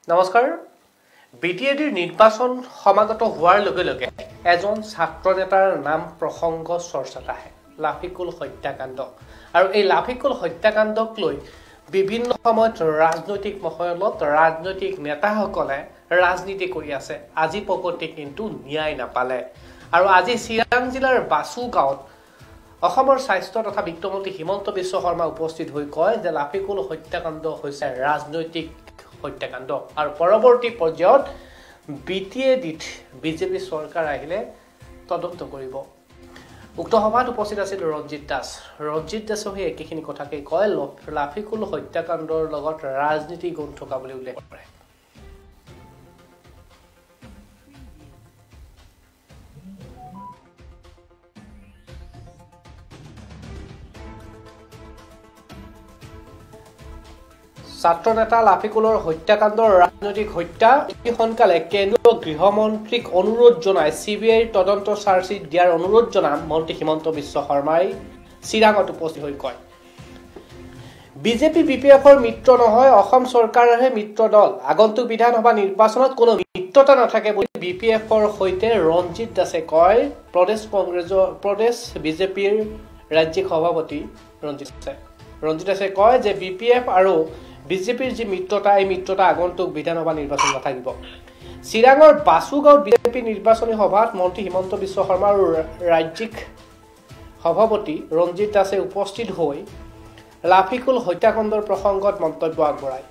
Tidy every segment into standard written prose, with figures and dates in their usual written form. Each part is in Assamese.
নমস্কাৰ। বিটিএডিৰ নিৰ্বাচন সমাগত হোৱাৰ লগে লগে এজন ছাত্ৰ নেতাৰ নাম প্ৰসংগ চৰ্চাত আহে, লাফিকুল হত্যাকাণ্ড। আৰু এই লাফিকুল হত্যাকাণ্ডক লৈ বিভিন্ন সময়ত ৰাজনৈতিক মহলত ৰাজনৈতিক নেতাসকলে ৰাজনীতি কৰি আছে। আজি পকতি কিন্তু ন্যায় নাপালে। আৰু আজি চিৰাং জিলাৰ বাছু গাঁৱত অসমৰ স্বাস্থ্য তথা বিত্তমন্ত্ৰী হিমন্ত বিশ্ব শৰ্মা উপস্থিত হৈ কয় যে লাফিকুল হত্যাকাণ্ড হৈছে ৰাজনৈতিক হত্যাকাণ্ড আৰু পৰৱৰ্তী পৰ্যায়ত বিটিএডিত বিজেপি চৰকাৰ আহিলে তদন্ত কৰিব। উক্ত সভাত উপস্থিত আছিল ৰঞ্জিত দাস। ৰঞ্জিত দাসে সেই একেখিনি কথাকে কয়, লাফিকুল হত্যাকাণ্ডৰ লগত ৰাজনীতি গুণ থকা বুলি উল্লেখ কৰে। ছাত্ৰ নেতা লাফিকুলৰ হত্যাকাণ্ডৰ ৰাজনৈতিক হত্যা অতি সোনকালে কেন্দ্ৰীয় গৃহমন্ত্ৰীক অনুৰোধ জনাই CBIৰ তদন্ত চাৰ্জশ্বিট দিয়াৰ অনুৰোধ জনাই মন্ত্ৰী হিমন্ত বিশ্ব শৰ্মাই চিৰাঙত উপস্থিত হৈ কয়, বিজেপি BPFৰ মিত্ৰ নহয়, অসম চৰকাৰৰহে মিত্ৰ দল। আগন্তুক বিধানসভা নিৰ্বাচনত কোনো মিত্ৰতা নাথাকে বুলি BPFৰ সৈতে ৰঞ্জিত দাসে কয়। প্ৰদেশ বিজেপিৰ ৰাজ্যিক সভাপতি ৰঞ্জিত দাসে কয় যে BPF আৰু বিজেপিৰ যি মিত্ৰতা, এই মিত্ৰতা আগন্তুক বিধানসভা নিৰ্বাচন নাথাকিব। চিৰাঙৰ বাছু গাঁৱত বিজেপি নিৰ্বাচনী সভাত মন্ত্ৰী হিমন্ত বিশ্ব শৰ্মা আৰু ৰাজ্যিক সভাপতি ৰঞ্জিত দাসে উপস্থিত হৈ লাফিকুল হত্যাকাণ্ডৰ প্ৰসংগত মন্তব্য আগবঢ়ায়।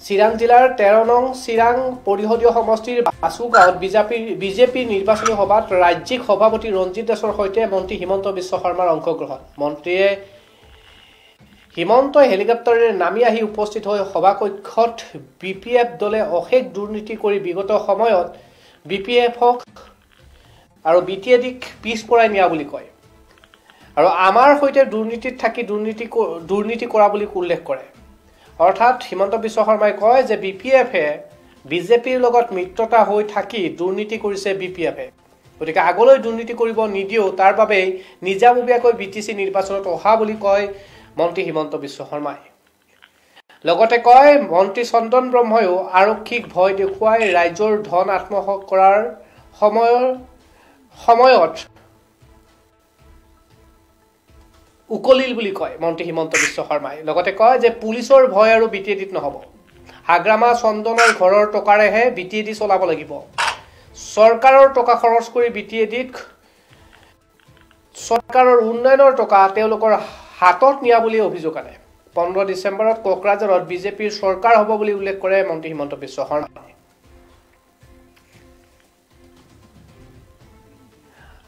চিৰাং জিলাৰ 13 নং চিৰাং পৰিষদীয় সমষ্টিৰ বাছু গাঁৱত বিজেপিৰ নিৰ্বাচনী সভাত ৰাজ্যিক সভাপতি ৰঞ্জিত দাসৰ সৈতে মন্ত্ৰী হিমন্ত বিশ্ব শৰ্মাৰ অংশগ্ৰহণ। মন্ত্ৰীয়ে হিমন্তই হেলিকপ্টাৰেৰে নামি আহি উপস্থিত হৈ সভাকক্ষত BPF দলে অশেষ দুৰ্নীতি কৰি বিগত সময়ত BPFক আৰু BTEDক পিছপৰাই নিয়া বুলি কয় আৰু আমাৰ সৈতে দুৰ্নীতিত থাকি দুৰ্নীতি কৰা বুলি উল্লেখ কৰে। অৰ্থাৎ হিমন্ত বিশ্ব শৰ্মাই কয় যে BPFে বিজেপিৰ লগত মিত্ৰতা হৈ থাকি দুৰ্নীতি কৰিছে BPFে। গতিকে আগলৈ দুৰ্নীতি কৰিব নিদিও, তাৰ বাবেই নিজাববীয়াকৈ BTC নিৰ্বাচনত অহা বুলি কয় মন্ত্ৰী হিমন্ত বিশ্ব শৰ্মাই। লগতে কয়, মন্ত্ৰী চন্দন ব্ৰহ্মইও আৰক্ষীক ভয় দেখুৱাই ৰাইজৰ ধন আত্মসাৎ কৰাৰ সময়ত উকলিল বুলি কয় মন্ত্ৰী হিমন্ত বিশ্ব শৰ্মাই। লগতে কয় যে পুলিচৰ ভয় আৰু BTEDত নহ'ব। হাগ্ৰামা চন্দনৰ ঘৰৰ টকাৰেহে BTED চলাব লাগিব। চৰকাৰৰ টকা খৰচ কৰি BTEDক চৰকাৰৰ উন্নয়নৰ টকা তেওঁলোকৰ হাতত নিয়া বুলি অভিযোগ আনে। 15 ডিচেম্বৰত কোকৰাঝাৰত বিজেপিৰ চৰকাৰ হ'ব বুলি উল্লেখ কৰে মন্ত্ৰী হিমন্ত বিশ্ব শৰ্মাই।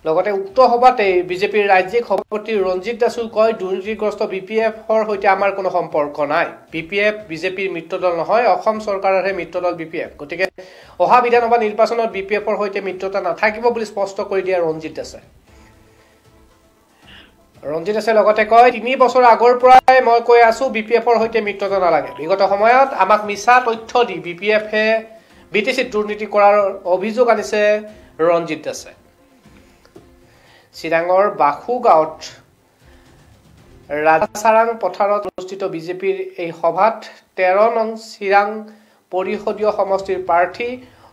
লগতে উক্ত সভাতে বিজেপিৰ ৰাজ্যিক সভাপতি ৰঞ্জিত দাসে কয়, দুৰ্নীতিগ্ৰস্ত BPFৰ সৈতে আমাৰ কোনো সম্পৰ্ক নাই। BPF বিজেপিৰ মিত্ৰ দল নহয়, অসম চৰকাৰৰহে মিত্ৰ দল BPF। গতিকে অহা বিধানসভা নিৰ্বাচনত BPFৰ সৈতে মিত্ৰতা নাথাকিব বুলি স্পষ্ট কৰি দিয়ে ৰঞ্জিত দাসে। ৰঞ্জিত দাসে লগতে কয়, 3 বছৰ আগৰ পৰাই মই কৈ আছো BPFৰ সৈতে মিত্ৰতা নালাগে। বিগত সময়ত আমাক মিছা তথ্য দি BPFে BTCত দুৰ্নীতি কৰাৰ অভিযোগ আনিছে ৰঞ্জিত দাসে। চিৰাঙৰ বাসু গাঁৱত ৰাজাচাৰাং পথাৰত অনুষ্ঠিত বিজেপিৰ এই সভাত 13 নং চিৰাং পৰিষদীয় সমষ্টিৰ প্ৰাৰ্থী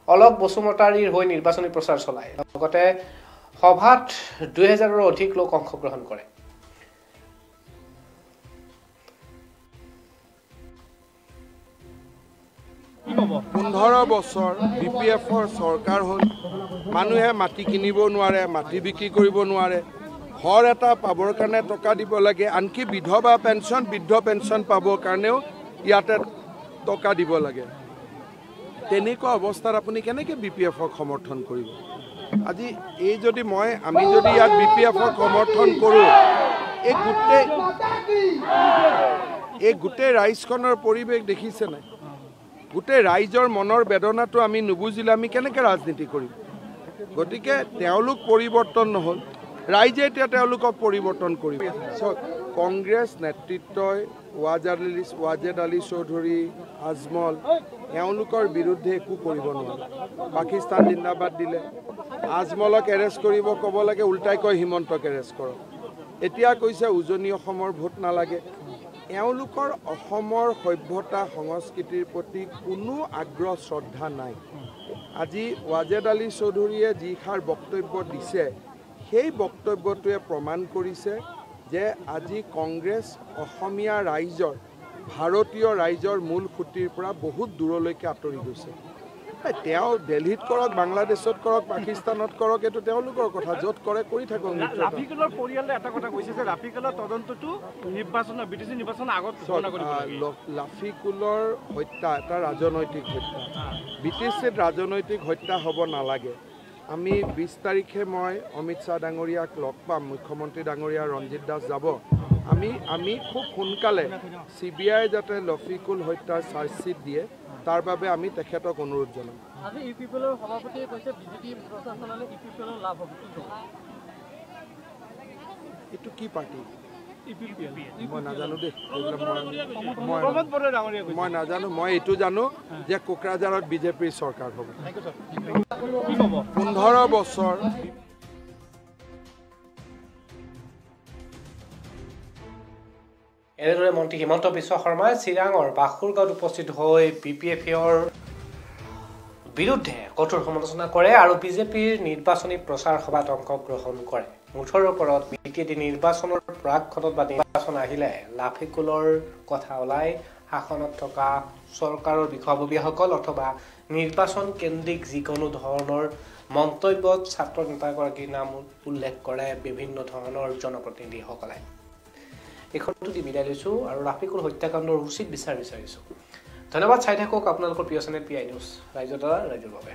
অলক বসুমতাৰীৰ হৈ নিৰ্বাচনী প্ৰচাৰ চলায়। লগতে সভাত 2000ৰো অধিক লোক অংশগ্ৰহণ কৰে। পোন্ধৰ বছৰ BPFৰ চৰকাৰ হ'ল, মানুহে মাটি কিনিব নোৱাৰে, মাটি বিক্ৰী কৰিব নোৱাৰে, ঘৰ এটা পাবৰ কাৰণে টকা দিব লাগে, আনকি বিধৱা পেঞ্চন বৃদ্ধ পেঞ্চন পাবৰ কাৰণেও ইয়াতে টকা দিব লাগে। তেনেকুৱা অৱস্থাত আপুনি কেনেকৈ BPFক সমৰ্থন কৰিব? আজি আমি যদি ইয়াত BPFক সমৰ্থন কৰোঁ, এই গোটেই ৰাইজখনৰ পৰিৱেশ দেখিছে নাই? গোটেই ৰাইজৰ মনৰ বেদনাটো আমি নুবুজিলে আমি কেনেকৈ ৰাজনীতি কৰিম? গতিকে তেওঁলোক পৰিৱৰ্তন নহ'ল, ৰাইজে এতিয়া তেওঁলোকক পৰিৱৰ্তন কৰিব। কংগ্ৰেছ নেতৃত্বই ৱাজেদ আলী চৌধুৰী, আজমল, এওঁলোকৰ বিৰুদ্ধে একো কৰিব নোৱাৰে। পাকিস্তান জিন্দাবাদ দিলে, আজমলক এৰেষ্ট কৰিব ক'ব লাগে, উল্টাই কয় হিমন্তক এৰেষ্ট কৰক। এতিয়া কৈছে উজনি অসমৰ ভোট নালাগে। এওঁলোকৰ অসমৰ সভ্যতা সংস্কৃতিৰ প্ৰতি কোনো আগ্ৰহ শ্ৰদ্ধা নাই আজি ৱাজেদ আলী চৌধুৰীয়ে যিষাৰ বক্তব্য দিছে সেই বক্তব্যটোৱে প্ৰমাণ কৰিছে যে আজি কংগ্ৰেছ অসমীয়া ৰাইজৰ ভাৰতীয় ৰাইজৰ মূল খুঁটিৰ পৰা বহুত দূৰলৈকে আঁতৰি গৈছে তেওঁ দিল্লীত কৰক বাংলাদেশত কৰক পাকিস্তানত কৰক এইটো তেওঁলোকৰ কথা য'ত কৰে কৰি থাকক ৰাফিকুলৰ পৰিয়ালে এটা কথা কৈছে যে ৰাফিকুলৰ তদন্তটো নিৰ্বাচনৰ বিটিচি নিৰ্বাচনৰ আগত ৰাফিকুলৰ হত্যা এটা ৰাজনৈতিক হত্যা বিটিচিত ৰাজনৈতিক হত্যা হ'ব নালাগে আমি 20 তাৰিখে মই অমিত শ্বাহ ডাঙৰীয়াক লগ পাম মুখ্যমন্ত্ৰী ডাঙৰীয়া ৰঞ্জিত দাস যাব আমি খুব সোনকালে CBI যাতে ৰফিকুল হত্যাৰ চাৰ্জশ্বিট দিয়ে তাৰ বাবে আমি তেখেতক অনুৰোধ জনাম আজি ইপিপিএলৰ সভাপতিয়ে কৈছে বিজেপি প্ৰশাসনলৈ ইপিপিএলৰ লাভ হ'ব এইটো কি পাৰ্টি ইপিপিএল মই নাজানো দেই মই নাজানো মই এইটো জানো যে কোকৰাঝাৰত বিজেপিৰ চৰকাৰ হ'ব 15 বছৰ এনেদৰে মন্ত্ৰী হিমন্ত বিশ্ব শৰ্মাই চিৰাঙৰ বাখুৰগাঁৱত উপস্থিত হৈ BPFৰ বিৰুদ্ধে কঠোৰ সমালোচনা কৰে আৰু বিজেপিৰ নিৰ্বাচনী প্ৰচাৰ সভাত অংশগ্ৰহণ কৰে মুঠৰ ওপৰত বিটিডি নিৰ্বাচনৰ প্ৰাকখনত বা নিৰ্বাচন আহিলে লাফিকুলৰ কথা ওলাই শাসনত থকা চৰকাৰৰ বিষয়ববীয়াসকল অথবা নিৰ্বাচন কেন্দ্ৰিক যিকোনো ধৰণৰ মন্তব্যত ছাত্ৰ নেতাগৰাকীৰ নাম উল্লেখ কৰে বিভিন্ন ধৰণৰ জনপ্ৰতিনিধিসকলে এইখনটো দি বিদায় লৈছোঁ আৰু ৰাফিকুল হত্যাকাণ্ডৰ উচিত বিচাৰ বিচাৰিছোঁ ধন্যবাদ চাই থাকক আপোনালোকৰ প্ৰিয় চেনেল PI নিউজ ৰাইজৰ দ্বাৰা ৰাইজৰ বাবে